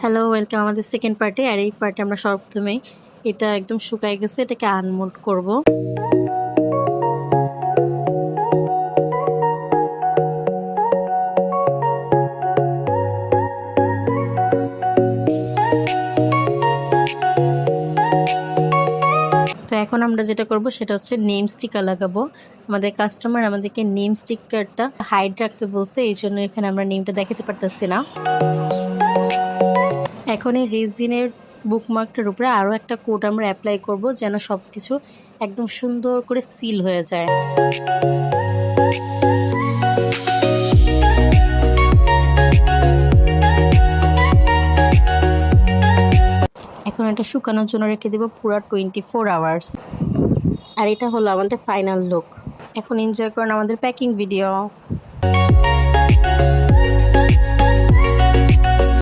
Hello, welcome আমাদের second পার্টে। আর এই পার্টে আমরা সর্বপ্রথমে এটা একদম শুকায় গেছে, এটাকে আনমোল্ড করব। তো এখন আমরা যেটা করব সেটা হচ্ছে নেম স্টিকার লাগাবো। আমাদের কাস্টমার আমাদেরকে নেম স্টিকারটা হাইড রাখতে বলছে, এই জন্য এখানে আমরা নেমটা দেখাতে পারতেছি না। এখন এই রেজিনের বুকমার্কটার উপরে আরও একটা কোড আমরা অ্যাপ্লাই করব, যেন সব কিছু একদম সুন্দর করে সিল হয়ে যায়। এখন এটা শুকানোর জন্য রেখে দেবো পুরো 24 আওয়ার্স। আর এটা হলো আমাদের ফাইনাল লুক। এখন এনজয় করুন আমাদের প্যাকিং ভিডিও।